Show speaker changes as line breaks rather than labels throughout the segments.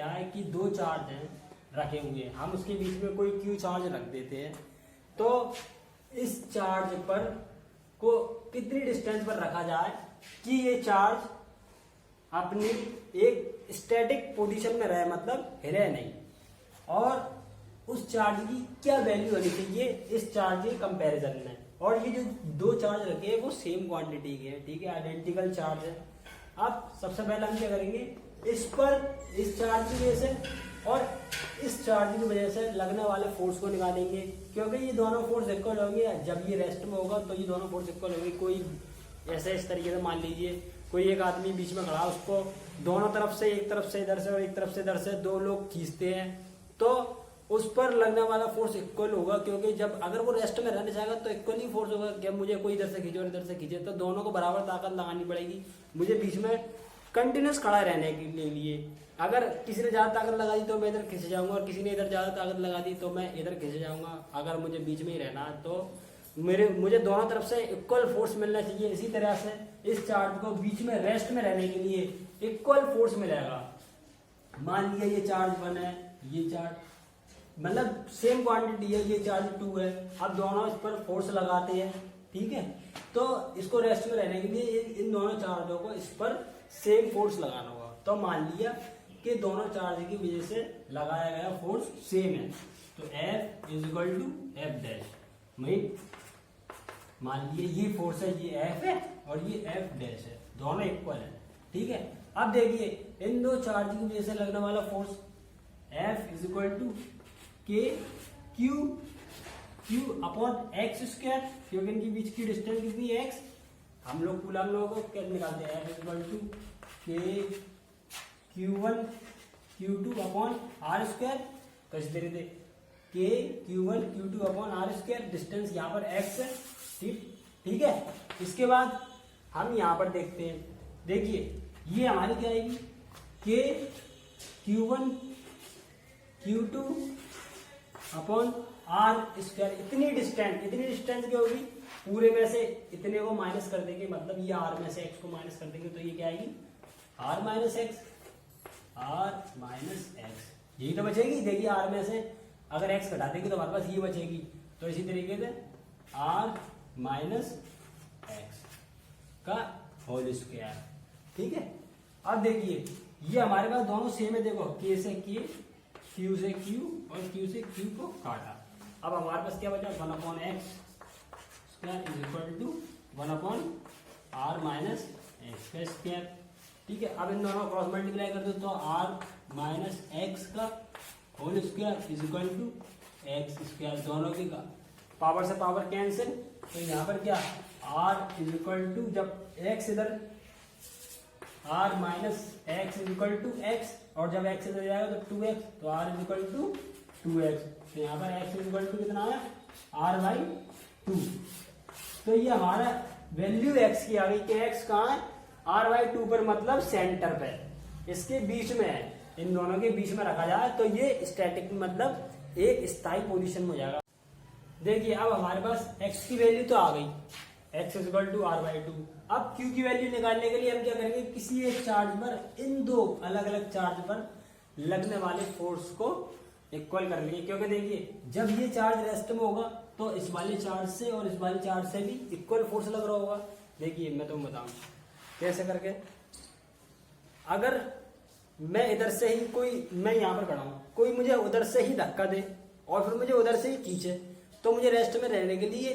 क्या है कि दो चार्ज हैं रखे हुए, हम उसके बीच में कोई क्यू चार्ज रख देते हैं, तो इस चार्ज पर को कितनी डिस्टेंस पर रखा जाए कि ये चार्ज अपनी एक स्टैटिक पोजीशन में रहे, मतलब हिले नहीं, और उस चार्ज की क्या वैल्यू होनी चाहिए इस चार्ज के कंपैरिजन में। और ये जो दो चार्ज रखे हैं वो सेम क्वांटिटी के हैं, ठीक है, आइडेंटिकल चार्ज है। अब सबसे पहले हम क्या करेंगे, इस पर इस चार्ज की वजह से और इस चार्ज की वजह से लगने वाले फोर्स को निकालेंगे, क्योंकि ये दोनों फोर्स इक्वल होंगे। जब ये रेस्ट में होगा तो ये दोनों फोर्स इक्वल होंगे। कोई ऐसे इस तरीके से मान लीजिए कोई एक आदमी बीच में खड़ा, उसको दोनों तरफ से, एक तरफ से इधर से और एक तरफ से इधर से दो लोग खींचते हैं, तो उस पर लगने वाला फोर्स इक्वल होगा, क्योंकि जब अगर वो रेस्ट में रहने जाएगा तो इक्वल ही फोर्स होगा। जब मुझे कोई इधर से खींचे और इधर से खींचे तो दोनों को बराबर ताकत लगानी पड़ेगी मुझे बीच में कंटिन्यूस खड़ा रहने के लिए। अगर किसी ने ज्यादा ताकत लगा दी तो मैं इधर खींच जाऊंगा, और किसी ने इधर ज्यादा ताकत लगा दी तो मैं इधर खींच जाऊंगा। अगर मुझे बीच में ही रहना है तो मुझे दोनों तरफ से इक्वल फोर्स मिलना चाहिए। इसी तरह से इस चार्ज को बीच में रेस्ट में रहने के लिए इक्वल फोर्स मिलेगा। मान लिया ये चार्ज 1 है, ये चार्ज मतलब सेम क्वांटिटी है, ये चार्ज 2 है। अब दोनों इस पर फोर्स लगाते हैं, ठीक है, तो इसको रेस्ट में रहने के लिए इन दोनों चार्जों को इस पर सेम फोर्स लगाना होगा। तो मान लिया कि दोनों चार्ज की वजह से लगाया गया फोर्स सेम है, तो F is equal to F dash. वही मान लिए ये फोर्स है, ये F है और ये F डैश है, दोनों इक्वल है, ठीक है। अब देखिए इन दो चार्ज की वजह से लगने वाला force F is equal to K Q upon X square, क्योंकि इनके बीच की डिस्टेंस कितनी है x। हम लोग कूलम लोगों को क्या निकालते हैं, F इज इक्वल टू के Q1 Q2 upon R square. तो इस तरीके से के Q1 Q2 upon R square, distance यहाँ पर x है, ठीक है। इसके बाद हम यहाँ पर देखते हैं, देखिए ये हमारी क्या आएगी, K Q1 Q2 upon R square. इतनी डिस्टेंस क्या होगी, पूरे में से इतने को माइनस कर देंगे, मतलब ये आर में से एक्स को माइनस कर देंगे, तो ये क्या आएगी आर माइनस एक्स, यही तो बचेगी। देखिए आर में से अगर एक्स घटा देंगे तो हमारे पास ये बचेगी, तो इसी तरीके से आर माइनस एक्स का होल स्क्वायर, ठीक है। अब देखिए ये हमारे पास दोनों सेम है, देखो के से के, क्यू से क्यू और क्यू से क्यू को काटा। अब हमारे पास क्या बचा, 1 upon X square is equal to 1 upon R minus X का स्क्वायर, ठीक है। अब इन दोनों क्रॉस मल्टीप्लाई कर दो तो आर माइनस एक्स का whole square is equal to X square, दोनों की पावर से पावर कैंसिल, तो यहाँ पर क्या आर इज इक्वल टू, जब एक्स इधर R minus X is equal to X, और जब एक्स इधर जाएगा तो 2x, तो are is equal to 2x। तो यहाँ पर एक्स इज इक्वल टू कितना है r/2। तो ये हमारा वैल्यू एक्स की आ गई कि एक्स कहाँ है, r/2 पर, मतलब सेंटर पे, इसके बीच में है, इन दोनों के बीच में रखा जाए तो ये स्टैटिक मतलब एक स्थायी पोजीशन में हो जाएगा। देखिए अब हमारे पास x की वैल्यू तो आ गई, x is equal to r/2। अब q की वैल्यू निकालने के लिए हम क्या करेंगे, किसी एक चार्ज पर इन दो अलग अलग चार्ज पर लगने वाले फोर्स को इक्वल कर लेंगे, क्योंकि देखिए जब ये चार्ज रेस्ट में होगा तो इस वाले चार्ज से और इस वाले चार्ज से भी इक्वल फोर्स लग रहा होगा। देखिए मैं तुम बताऊं कैसे करके, अगर मैं इधर से ही मैं यहाँ पर खड़ा हूं, कोई मुझे उधर से ही धक्का दे और फिर मुझे उधर से ही खींचे, तो मुझे रेस्ट में रहने के लिए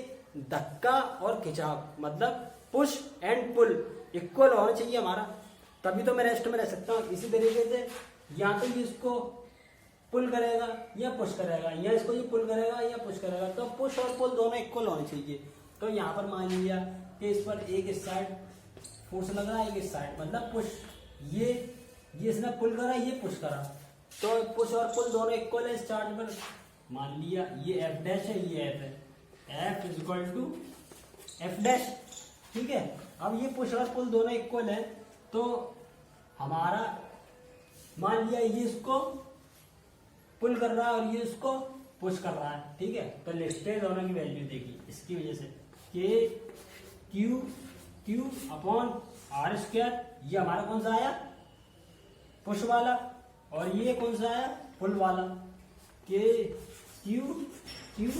धक्का और खिंचाव मतलब पुश एंड पुल इक्वल होना चाहिए हमारा, तभी तो मैं रेस्ट में रह सकता हूँ। इसी तरीके से या तो ये इसको पुल करेगा या पुश करेगा, या इसको ये पुल करेगा या पुश करेगा, तो पुश और पुल दोनों इक्वल होने चाहिए। तो यहाँ पर मान लिया कि इस पर एक इस साइड फोर्स लग रहा है, एक इस साइड, मतलब पुश, ये इसने पुल करा, ये पुश करा, तो पुश और पुल दोनों इक्वल है इस चार्ज पर। मान लिया ये एफ डैश है, ये एफ है, F is equal to F dash, ठीक है। अब ये पुश और पुल दोनों इक्वल है, तो हमारा मान लिया ये इसको पुल कर रहा है और ये इसको पुश कर रहा है, ठीक है। तो लिस्टेड दोनों की वैल्यू देखिए, इसकी वजह से के क्यू अपॉन आर स्क्वायर, ये हमारा कौन सा आया, पुश वाला, और ये कौन सा है, फुल वाला, के क्यू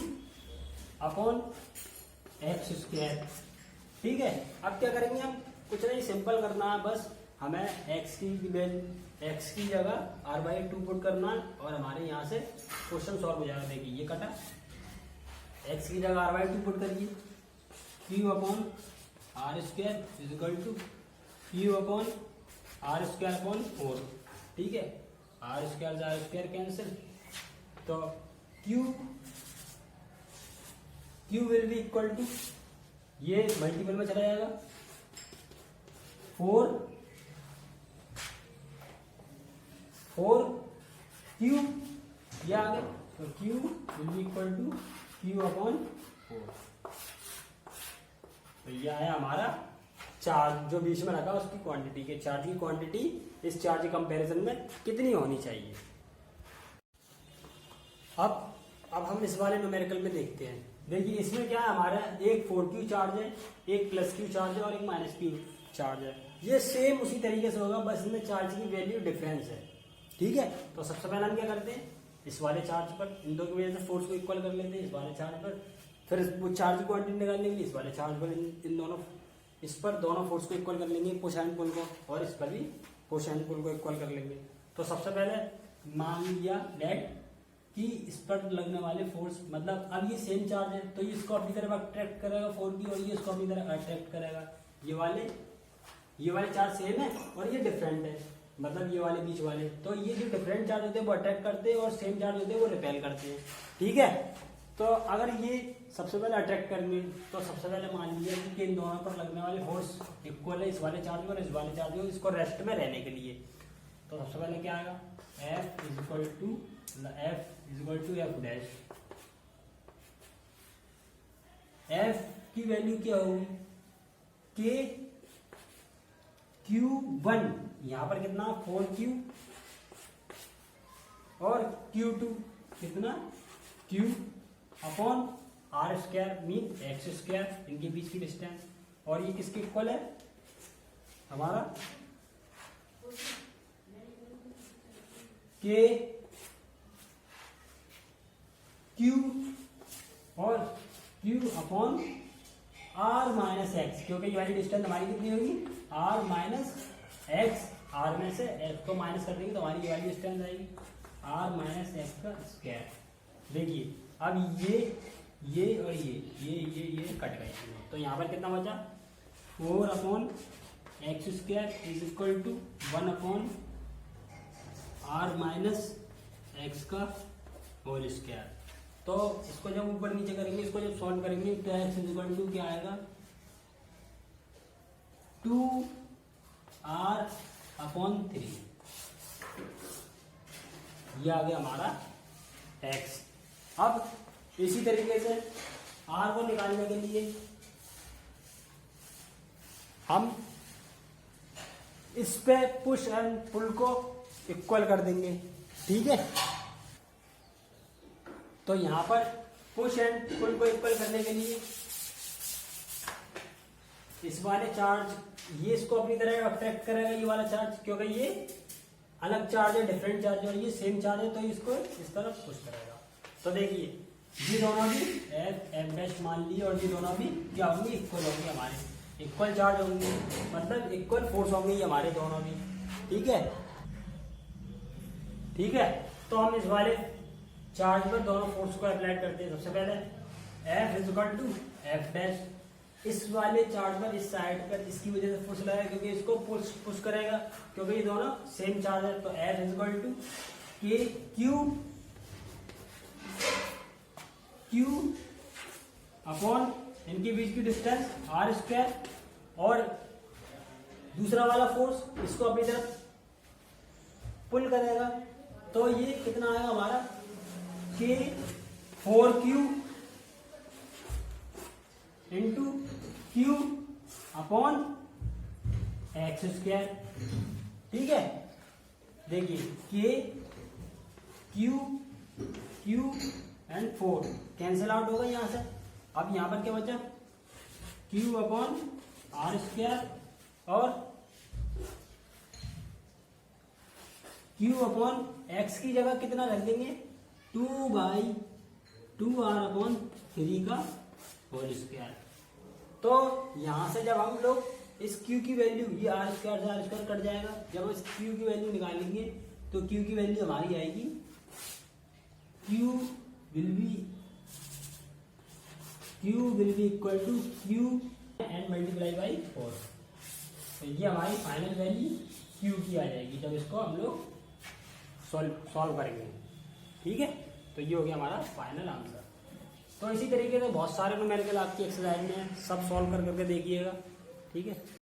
अपॉन एक्स स्क्वायर। ठीक है, अब क्या करेंगे हम, कुछ नहीं, सिंपल करना है बस, हमें एक्स की जगह r/2 पुट करना है और हमारे यहाँ से क्वेश्चन सॉल्व हो जाएगा। देखिए ये कटा, एक्स की जगह r/2 पुट करिए, Q upon R square is equal to Q upon R square upon 4। ठीक है, आर स्क्वायर कैंसिल, तो Q will be equal to, ये मल्टीपल में चला जाएगा, 4 क्यू, ये आ गया, तो Q will be equal to Q upon 4। तो ये आया हमारा चार्ज जो बीच में रखा उसकी क्वांटिटी, के चार्ज की क्वांटिटी इस चार्ज कंपैरिजन में कितनी होनी चाहिए। अब हम इस वाले न्यूमेरिकल में देखते हैं। देखिए इसमें क्या है, हमारा एक 4q चार्ज है, एक +q चार्ज है और एक -q चार्ज है। ये सेम उसी तरीके से होगा, बस इसमें चार्ज की वैल्यू डिफरेंस है। ठीक है, तो सबसे पहले हम क्या करते हैं, इस वाले चार्ज पर इन दो की वजह से फोर्स को इक्वल कर लेते हैं, इस वाले चार्ज पर, फिर वो चार्ज की क्वांटिटी निकालने के लिए इस वाले चार्ज पर इन दोनों, इस पर दोनों फोर्स को इक्वल कर लेंगे, पुश एंड पुल को, और इस पर भी पुश एंड पुल को इक्वल कर लेंगे। तो सबसे पहले मान लिया दैट कि इस पर लगने वाले फोर्स, मतलब अब ये सेम चार्ज है तो ये इसको अपनी तरफ अट्रैक्ट करेगा 4p, और ये इसको अपनी तरफ अट्रैक्ट करेगा। ये वाले चार्ज सेम है और ये डिफरेंट है, मतलब ये वाले बीच वाले, तो ये जो डिफरेंट चार्ज होते हैं वो अट्रैक्ट करते हैं और सेम चार्ज होते हैं वो रिपेल करते हैं। ठीक है, तो अगर ये सबसे पहले अट्रैक्ट करेंगे तो सबसे पहले मान लिया कि इन दोनों पर लगने वाले फोर्स इक्वल है, इस वाले चार्ज और इस वाले चार्ज को, इसको रेस्ट में रहने के लिए। तो सबसे पहले क्या आएगा, F is equal to F dash. F की वैल्यू क्या होगी, के Q1, यहां पर कितना 4Q, और Q2 कितना Q upon R square mean X square, इनके बीच की डिस्टेंस, और ये किसके इक्वल है, हमारा के क्यू और Q upon R minus X, क्योंकि ये वाली डिस्टेंस हमारी कितनी होगी, आर माइनस एक्स, आर में से एक्स को माइनस कर देंगे तो हमारी ये वाली डिस्टेंस आएगी आर माइनस एक्स का स्क्वायर। देखिए अब ये और ये कट गए, तो यहाँ पर कितना बचा, 4 upon X square is equal to 1 upon R minus X का होल स्क्वायर। तो इसको जब ऊपर नीचे करेंगे, इसको जब सॉल्व करेंगे तो एक्स इज इक्वल टू क्या आएगा, 2r अपॉन 3, ये आ गया हमारा x। अब इसी तरीके से r को निकालने के लिए हम इस पे पुश एंड पुल को इक्वल कर देंगे। ठीक है, तो यहां पर पुश एंड पुल को इक्वल करने के लिए इस वाले चार्ज, ये इसको अपनी तरह अट्रैक्ट करेगा, ये वाला चार्ज, क्योंकि ये अलग चार्ज है, डिफरेंट चार्ज है, और ये सेम चार्ज है, तो इसको इस तरफ पुश करेगा। तो देखिए ये दोनों भी एफ डैश मान लिए, और ये दोनों भी क्या होंगे, इक्वल होंगे, हमारे इक्वल चार्ज होंगे, मतलब इक्वल फोर्स होंगे ये हमारे दोनों भी। ठीक है, ठीक है, तो हम इस वाले चार्ज पर दोनों फोर्स को अप्लाई करते हैं। सबसे पहले F is equal to F dash, इस वाले चार्ज पर इस साइड पर इसकी वजह से फोर्स लगाएगा, क्योंकि इसको पुश करेगा, क्योंकि ये दोनों सेम चार्ज है। तो F is equal to K Q upon इनके बीच की डिस्टेंस आर स्क्वायर, और दूसरा वाला फोर्स इसको अपनी तरफ पुल करेगा, तो ये कितना आएगा हमारा, के 4Q into Q upon X square. ठीक है, देखिए के क्यू एंड 4 कैंसिल आउट होगा यहां से। अब यहां पर क्या बचा, क्यू अपॉन आर स्क्वायर और क्यू अपॉन एक्स की जगह कितना रख देंगे 2/2r/3 का होल स्क्वायर। तो यहां से जब हम लोग इस q की वैल्यू, ये r स्क्वायर से r स्क्वायर कट जाएगा, जब इस q की वैल्यू निकालेंगे तो q की वैल्यू हमारी आएगी q will be equal to q and multiply by 4। तो ये हमारी फाइनल वैल्यू q की आ जाएगी जब इसको हम लोग सॉल्व करेंगे। ठीक है, तो ये हो गया हमारा फाइनल आंसर। तो इसी तरीके से बहुत सारे न्यूमेरिकल आपकी एक्सरसाइज में सब सॉल्व कर करके देखिएगा। ठीक है।